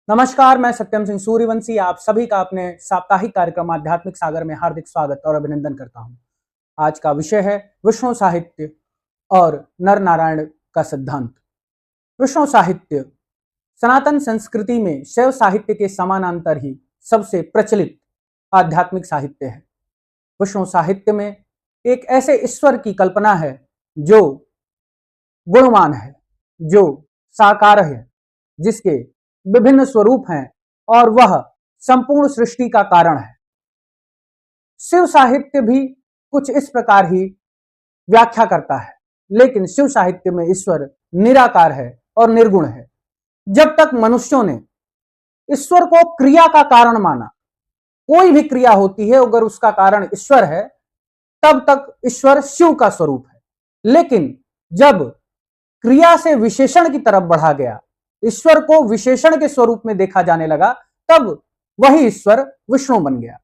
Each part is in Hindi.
नमस्कार, मैं सत्यम सिंह सूर्यवंशी आप सभी का अपने साप्ताहिक कार्यक्रम आध्यात्मिक सागर में हार्दिक स्वागत और अभिनंदन करता हूं। आज का विषय है विष्णु साहित्य और नर नारायण का सिद्धांत। विष्णु साहित्य सनातन संस्कृति में शैव साहित्य के समानांतर ही सबसे प्रचलित आध्यात्मिक साहित्य है। विष्णु साहित्य में एक ऐसे ईश्वर की कल्पना है जो गुणवान है, जो साकार है, जिसके विभिन्न स्वरूप हैं और वह संपूर्ण सृष्टि का कारण है। शिव साहित्य भी कुछ इस प्रकार ही व्याख्या करता है, लेकिन शिव साहित्य में ईश्वर निराकार है और निर्गुण है। जब तक मनुष्यों ने ईश्वर को क्रिया का कारण माना, कोई भी क्रिया होती है अगर उसका कारण ईश्वर है, तब तक ईश्वर शिव का स्वरूप है। लेकिन जब क्रिया से विशेषण की तरफ बढ़ा गया, ईश्वर को विशेषण के स्वरूप में देखा जाने लगा, तब वही ईश्वर विष्णु बन गया।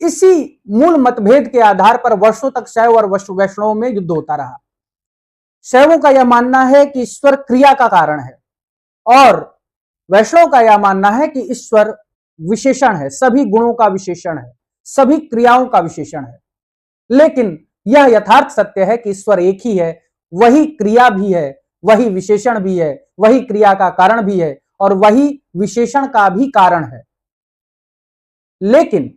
इसी मूल मतभेद के आधार पर वर्षों तक शैव और वैष्णव में युद्ध होता रहा। शैवों का यह मानना है कि ईश्वर क्रिया का कारण है और वैष्णव का यह मानना है कि ईश्वर विशेषण है, सभी गुणों का विशेषण है, सभी क्रियाओं का विशेषण है। लेकिन यह यथार्थ सत्य है कि ईश्वर एक ही है, वही क्रिया भी है, वही विशेषण भी है, वही क्रिया का कारण भी है और वही विशेषण का भी कारण है। लेकिन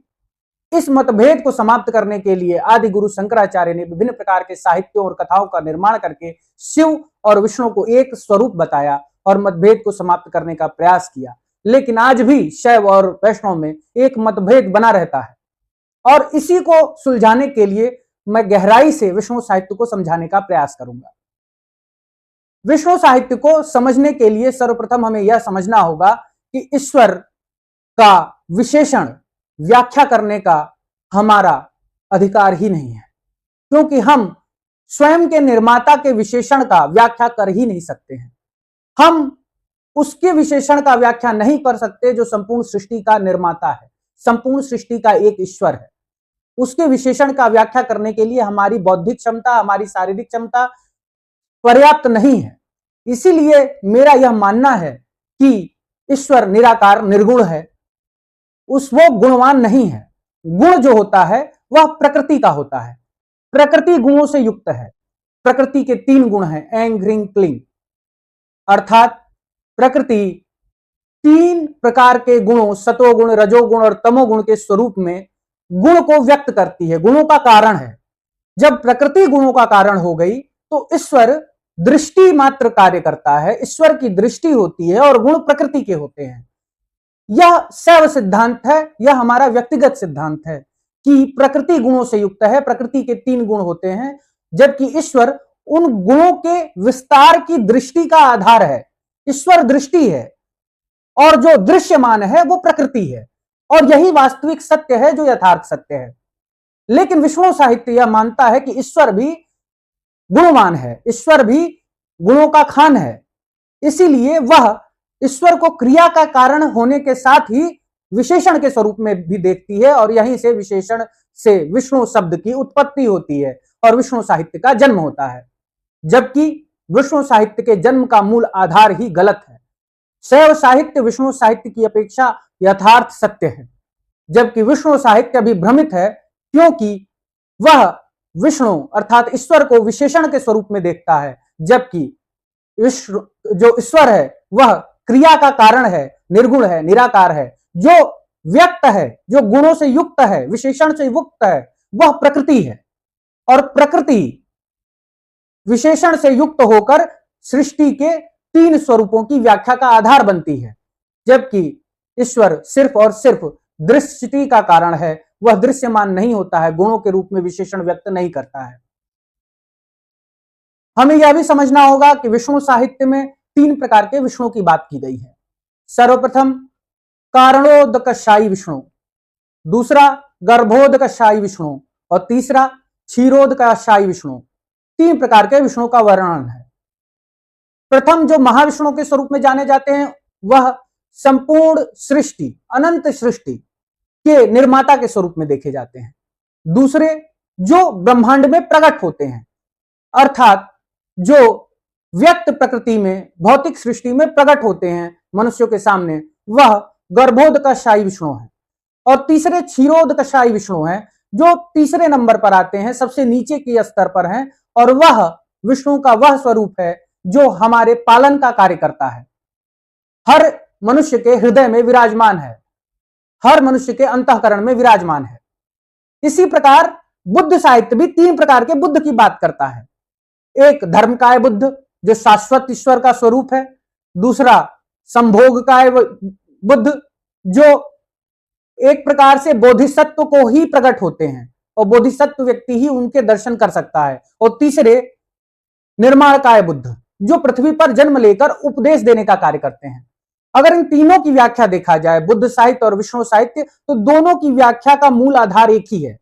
इस मतभेद को समाप्त करने के लिए आदि गुरु शंकराचार्य ने विभिन्न प्रकार के साहित्यों और कथाओं का निर्माण करके शिव और विष्णु को एक स्वरूप बताया और मतभेद को समाप्त करने का प्रयास किया। लेकिन आज भी शैव और वैष्णव में एक मतभेद बना रहता है और इसी को सुलझाने के लिए मैं गहराई से विष्णु साहित्य को समझाने का प्रयास करूंगा। विष्णु साहित्य को समझने के लिए सर्वप्रथम हमें यह समझना होगा कि ईश्वर का विशेषण व्याख्या करने का हमारा अधिकार ही नहीं है, क्योंकि हम स्वयं के निर्माता के विशेषण का व्याख्या कर ही नहीं सकते हैं। हम उसके विशेषण का व्याख्या नहीं कर सकते जो संपूर्ण सृष्टि का निर्माता है, संपूर्ण सृष्टि का एक ईश्वर है। उसके विशेषण का व्याख्या करने के लिए हमारी बौद्धिक क्षमता, हमारी शारीरिक क्षमता पर्याप्त नहीं है। इसीलिए मेरा यह मानना है कि ईश्वर निराकार निर्गुण है, वो गुणवान नहीं है। गुण जो होता है वह प्रकृति का होता है, प्रकृति गुणों से युक्त है। प्रकृति के 3 गुण हैं, एंग ह्रींग क्लींग, अर्थात प्रकृति 3 प्रकार के गुणों, सतोगुण, रजोगुण और तमोगुण के स्वरूप में गुण को व्यक्त करती है, गुणों का कारण है। जब प्रकृति गुणों का कारण हो गई तो ईश्वर दृष्टि मात्र कार्य करता है, ईश्वर की दृष्टि होती है और गुण प्रकृति के होते हैं। यह शैव सिद्धांत है, यह हमारा व्यक्तिगत सिद्धांत है कि प्रकृति गुणों से युक्त है, प्रकृति के 3 गुण होते हैं, जबकि ईश्वर उन गुणों के विस्तार की दृष्टि का आधार है। ईश्वर दृष्टि है और जो दृश्यमान है वो प्रकृति है और यही वास्तविक सत्य है, जो यथार्थ सत्य है। लेकिन विष्णु साहित्य यह मानता है कि ईश्वर भी गुणवान है, ईश्वर भी गुणों का खान है। इसीलिए वह ईश्वर को क्रिया का कारण होने के साथ ही विशेषण के स्वरूप में भी देखती है और यहीं से विशेषण से विष्णु शब्द की उत्पत्ति होती है और विष्णु साहित्य का जन्म होता है। जबकि विष्णु साहित्य के जन्म का मूल आधार ही गलत है। शैव साहित्य विष्णु साहित्य की अपेक्षा यथार्थ सत्य है, जबकि विष्णु साहित्य अभी भ्रमित है, क्योंकि वह विष्णु अर्थात ईश्वर को विशेषण के स्वरूप में देखता है, जबकि जो ईश्वर है वह क्रिया का कारण है, निर्गुण है, निराकार है, जो व्यक्त है, जो गुणों से युक्त है, विशेषण से युक्त है, वह प्रकृति है और प्रकृति विशेषण से युक्त होकर सृष्टि के 3 स्वरूपों की व्याख्या का आधार बनती है। जबकि ईश्वर सिर्फ और सिर्फ दृष्टि का कारण है, वह दृश्यमान नहीं होता है, गुणों के रूप में विशेषण व्यक्त नहीं करता है। हमें यह भी समझना होगा कि विष्णु साहित्य में 3 प्रकार के विष्णु की बात की गई है। सर्वप्रथम कारणोदकशायी विष्णु, दूसरा गर्भोदकशायी विष्णु और तीसरा क्षीरोदकशायी विष्णु। 3 प्रकार के विष्णु का वर्णन है। प्रथम जो महाविष्णु के स्वरूप में जाने जाते हैं वह संपूर्ण सृष्टि, अनंत सृष्टि के निर्माता के स्वरूप में देखे जाते हैं। दूसरे जो ब्रह्मांड में प्रकट होते हैं, अर्थात जो व्यक्त प्रकृति में, भौतिक सृष्टि में प्रकट होते हैं मनुष्यों के सामने, वह गर्भोदकशायी विष्णु है। और तीसरे क्षीरोदकशायी विष्णु हैं, जो तीसरे नंबर पर आते हैं, सबसे नीचे के स्तर पर हैं, और वह विष्णु का वह स्वरूप है जो हमारे पालन का कार्य करता है, हर मनुष्य के हृदय में विराजमान है, हर मनुष्य के अंतःकरण में विराजमान है। इसी प्रकार बुद्ध साहित्य भी तीन प्रकार के बुद्ध की बात करता है। एक धर्मकाय बुद्ध जो शाश्वत ईश्वर का स्वरूप है, दूसरा संभोगकाय बुद्ध जो एक प्रकार से बोधिसत्व को ही प्रकट होते हैं और बोधिसत्व व्यक्ति ही उनके दर्शन कर सकता है, और तीसरे निर्माणकाय बुद्ध जो पृथ्वी पर जन्म लेकर उपदेश देने का कार्य करते हैं। अगर इन तीनों की व्याख्या देखा जाए, बुद्ध साहित्य और विष्णु साहित्य, तो दोनों की व्याख्या का मूल आधार एक ही है।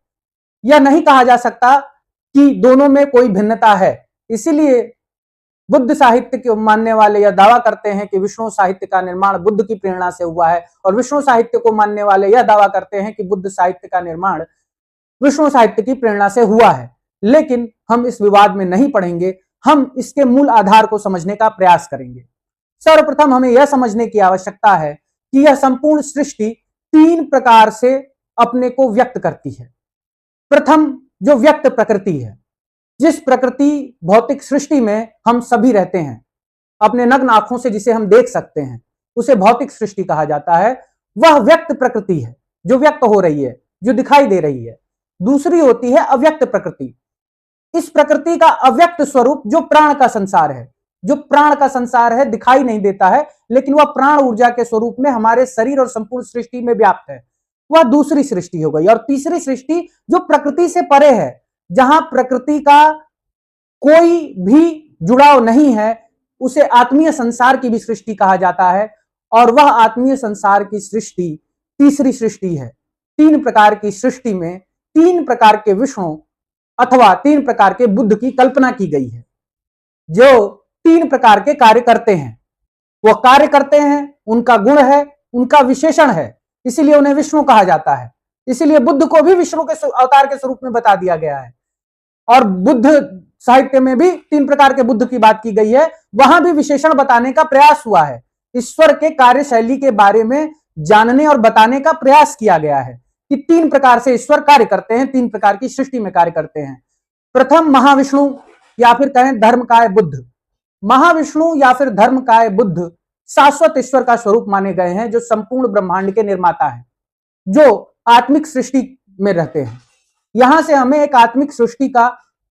यह नहीं कहा जा सकता कि दोनों में कोई भिन्नता है। इसीलिए बुद्ध साहित्य के मानने वाले यह दावा करते हैं कि विष्णु साहित्य का निर्माण बुद्ध की प्रेरणा से हुआ है, और विष्णु साहित्य को मानने वाले यह दावा करते हैं कि बुद्ध साहित्य का निर्माण विष्णु साहित्य की प्रेरणा से हुआ है। लेकिन हम इस विवाद में नहीं पड़ेंगे, हम इसके मूल आधार को समझने का प्रयास करेंगे। सर्वप्रथम हमें यह समझने की आवश्यकता है कि यह संपूर्ण सृष्टि तीन प्रकार से अपने को व्यक्त करती है। प्रथम जो व्यक्त प्रकृति है, जिस प्रकृति भौतिक सृष्टि में हम सभी रहते हैं, अपने नग्न आंखों से जिसे हम देख सकते हैं, उसे भौतिक सृष्टि कहा जाता है। वह व्यक्त प्रकृति है जो व्यक्त हो रही है, जो दिखाई दे रही है। दूसरी होती है अव्यक्त प्रकृति। इस प्रकृति का अव्यक्त स्वरूप जो प्राण का संसार है, जो प्राण का संसार है, दिखाई नहीं देता है, लेकिन वह प्राण ऊर्जा के स्वरूप में हमारे शरीर और संपूर्ण सृष्टि में व्याप्त है, वह दूसरी सृष्टि हो गई। और तीसरी सृष्टि जो प्रकृति से परे है, जहां प्रकृति का कोई भी जुड़ाव नहीं है, उसे आत्मीय संसार की भी सृष्टि कहा जाता है। और वह आत्मीय संसार की सृष्टि तीसरी सृष्टि है। तीन प्रकार की सृष्टि में तीन प्रकार के विष्णु अथवा तीन प्रकार के बुद्ध की कल्पना की गई है, जो तीन प्रकार के कार्य करते हैं। वह कार्य करते हैं, उनका गुण है, उनका विशेषण है, इसीलिए उन्हें विष्णु कहा जाता है। इसीलिए बुद्ध को भी विष्णु के अवतार के स्वरूप में बता दिया गया है। और बुद्ध साहित्य में भी तीन प्रकार के बुद्ध की बात की गई है, वहां भी विशेषण बताने का प्रयास हुआ है। ईश्वर के कार्यशैली के बारे में जानने और बताने का प्रयास किया गया है कि तीन प्रकार से ईश्वर कार्य करते हैं, तीन प्रकार की सृष्टि में कार्य करते हैं। प्रथम महाविष्णु या फिर कहें धर्मकाय बुद्ध। महाविष्णु या फिर धर्मकाय बुद्ध शाश्वत ईश्वर का स्वरूप माने गए हैं, जो संपूर्ण ब्रह्मांड के निर्माता हैं, जो आत्मिक सृष्टि में रहते हैं। यहां से हमें एक आत्मिक सृष्टि का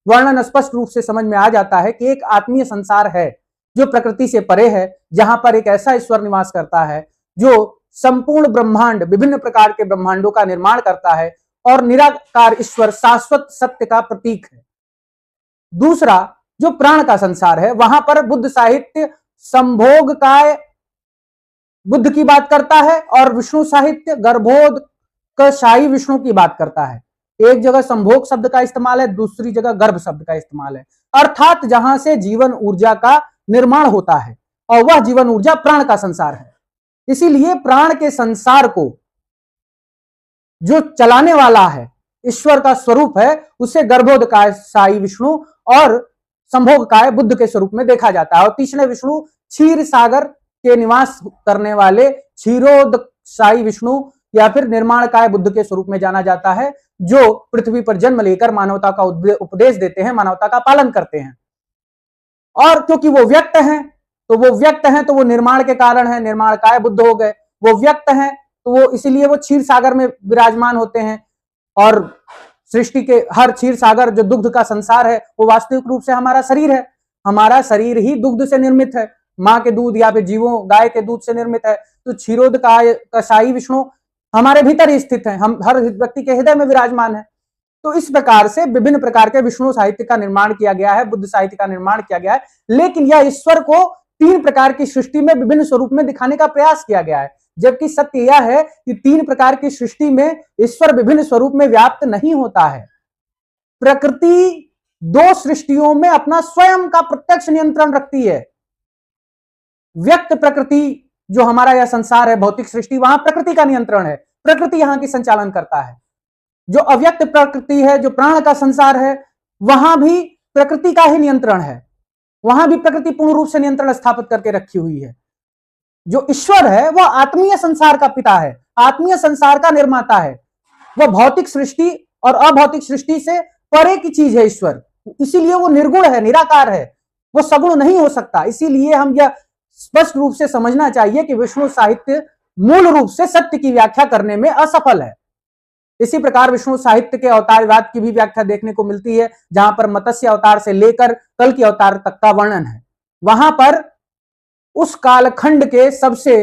वर्णन स्पष्ट रूप से समझ में आ जाता है कि एक आत्मीय संसार है जो प्रकृति से परे है, जहां पर एक ऐसा ईश्वर निवास करता है जो संपूर्ण ब्रह्मांड, विभिन्न प्रकार के ब्रह्मांडों का निर्माण करता है, और निराकार ईश्वर शाश्वत सत्य का प्रतीक है। दूसरा जो प्राण का संसार है, वहां पर बुद्ध साहित्य संभोगकाय बुद्ध की बात करता है, और विष्णु साहित्य गर्भोदकशायी विष्णु की बात करता है। एक जगह संभोग शब्द का इस्तेमाल है, दूसरी जगह गर्भ शब्द का इस्तेमाल है, अर्थात जहां से जीवन ऊर्जा का निर्माण होता है, और वह जीवन ऊर्जा प्राण का संसार है। इसीलिए प्राण के संसार को जो चलाने वाला है, ईश्वर का स्वरूप है, उसे गर्भोदकशायी विष्णु और संभोगकाय बुद्ध के स्वरूप में देखा जाता है। और तीसरे विष्णु क्षीर सागर के निवास करने वाले क्षीरोदकशायी विष्णु या फिर निर्माणकाय बुद्ध के स्वरूप में जाना जाता है, जो पृथ्वी पर जन्म लेकर मानवता का उपदेश देते हैं, मानवता का पालन करते हैं। और क्योंकि वो व्यक्त हैं, तो वो निर्माण के कारण है, निर्माणकाय बुद्ध हो गए। वो व्यक्त हैं तो वो इसीलिए वो क्षीर सागर में विराजमान होते हैं। और सृष्टि के हर क्षीर सागर जो दुग्ध का संसार है, वो वास्तविक रूप से हमारा शरीर है। हमारा शरीर ही दुग्ध से निर्मित है, माँ के दूध या फिर जीवों गाय के दूध से निर्मित है। तो क्षीरोदकशायी विष्णु हमारे भीतर ही स्थित है, हम हर व्यक्ति के हृदय में विराजमान है। तो इस प्रकार से विभिन्न प्रकार के विष्णु साहित्य का निर्माण किया गया है, बुद्ध साहित्य का निर्माण किया गया है। लेकिन यह ईश्वर को तीन प्रकार की सृष्टि में विभिन्न स्वरूप में दिखाने का प्रयास किया गया है, जबकि सत्य यह है कि तीन प्रकार की सृष्टि में ईश्वर विभिन्न स्वरूप में व्याप्त नहीं होता है। प्रकृति दो सृष्टियों में अपना स्वयं का प्रत्यक्ष नियंत्रण रखती है। व्यक्त प्रकृति जो हमारा यह संसार है, भौतिक सृष्टि, वहां प्रकृति का नियंत्रण है, प्रकृति यहां की संचालन करता है। जो अव्यक्त प्रकृति है, जो प्राण का संसार है, वहां भी प्रकृति का ही नियंत्रण है, वहां भी प्रकृति पूर्ण रूप से नियंत्रण स्थापित करके रखी हुई है। जो ईश्वर है वह आत्मीय संसार का पिता है, आत्मीय संसार का निर्माता है। वह भौतिक सृष्टि और अभौतिक सृष्टि से परे की चीज है ईश्वर, इसीलिए वो निर्गुण है, निराकार है, वो सगुण नहीं हो सकता। इसीलिए हम यह स्पष्ट रूप से समझना चाहिए कि विष्णु साहित्य मूल रूप से सत्य की व्याख्या करने में असफल है। इसी प्रकार विष्णु साहित्य के अवतारवाद की भी व्याख्या देखने को मिलती है, जहां पर मत्स्य अवतार से लेकर कल की अवतार तक का वर्णन है। वहां पर उस कालखंड के सबसे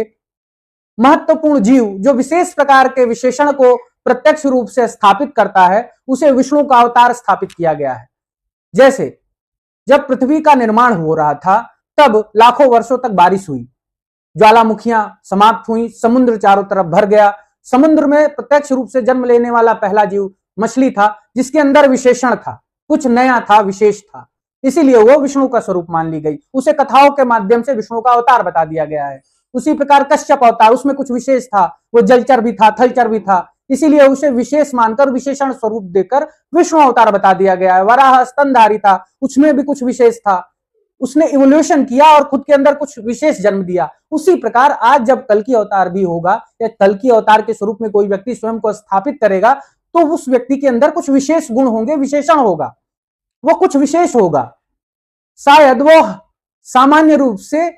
महत्वपूर्ण जीव जो विशेष प्रकार के विशेषण को प्रत्यक्ष रूप से स्थापित करता है, उसे विष्णु का अवतार स्थापित किया गया है। जैसे जब पृथ्वी का निर्माण हो रहा था, तब लाखों वर्षों तक बारिश हुई, ज्वालामुखियां समाप्त हुई, समुद्र चारों तरफ भर गया। समुद्र में प्रत्यक्ष रूप से जन्म लेने वाला पहला जीव मछली था, जिसके अंदर विशेषण था, कुछ नया था, विशेष था, इसीलिए वो विष्णु का स्वरूप मान ली गई। उसे कथाओं के माध्यम से विष्णु का अवतार बता दिया गया है। उसी प्रकार कश्यप अवतार, उसमें कुछ विशेष था, वो जलचर भी था, थलचर भी था, इसीलिए उसे विशेष मानकर विशेषण स्वरूप देकर विष्णु अवतार बता दिया गया है। वराह स्तनधारी था, उसमें भी कुछ विशेष था, उसने इवोल्यूशन किया और खुद के अंदर कुछ विशेष जन्म दिया। उसी प्रकार आज जब कल्कि अवतार भी होगा या कल्कि अवतार के स्वरूप में कोई व्यक्ति स्वयं को स्थापित करेगा, तो उस व्यक्ति के अंदर कुछ विशेष गुण होंगे, विशेषण होगा, वो कुछ विशेष होगा। शायद वो सामान्य रूप से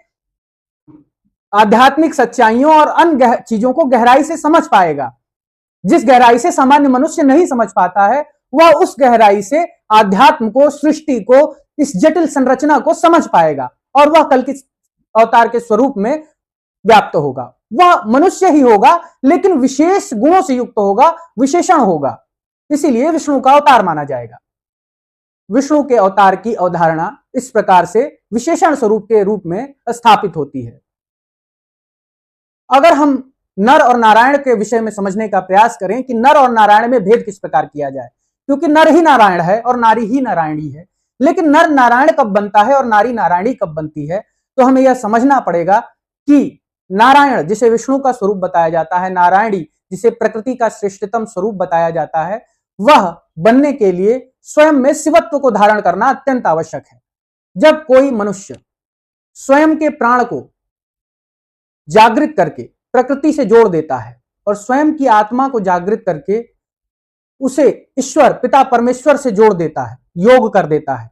आध्यात्मिक सच्चाइयों और अन्य चीजों को गहराई से समझ पाएगा। जिस गहराई से सामान्य मनुष्य नहीं समझ पाता है, वह उस गहराई से आध्यात्म को, सृष्टि को, इस जटिल संरचना को समझ पाएगा और वह कल्कि अवतार के स्वरूप में व्याप्त होगा। वह मनुष्य ही होगा, लेकिन विशेष गुणों से युक्त होगा, विशेषण होगा, इसीलिए विष्णु का अवतार माना जाएगा। विष्णु के अवतार की अवधारणा इस प्रकार से विशेषण स्वरूप के रूप में स्थापित होती है। अगर हम नर और नारायण के विषय में समझने का प्रयास करें कि नर और नारायण में भेद किस प्रकार किया जाए, क्योंकि नर ही नारायण है और नारी ही नारायणी है, लेकिन नर नारायण कब बनता है और नारी नारायणी कब बनती है, तो हमें यह समझना पड़ेगा कि नारायण जिसे विष्णु का स्वरूप बताया जाता है, नारायणी जिसे प्रकृति का श्रेष्ठतम स्वरूप बताया जाता है, वह बनने के लिए स्वयं में शिवत्व को धारण करना अत्यंत आवश्यक है। जब कोई मनुष्य स्वयं के प्राण को जागृत करके प्रकृति से जोड़ देता है और स्वयं की आत्मा को जागृत करके उसे ईश्वर पिता परमेश्वर से जोड़ देता है, योग कर देता है,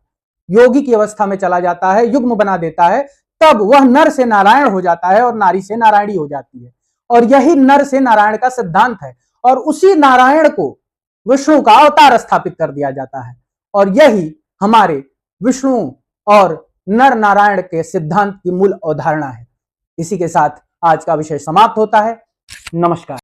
योगी की अवस्था में चला जाता है, युग्म बना देता है, तब वह नर से नारायण हो जाता है और नारी से नारायणी हो जाती है। और यही नर से नारायण का सिद्धांत है और उसी नारायण को विष्णु का अवतार स्थापित कर दिया जाता है और यही हमारे विष्णु और नर नारायण के सिद्धांत की मूल अवधारणा है। इसी के साथ आज का विषय समाप्त होता है। नमस्कार।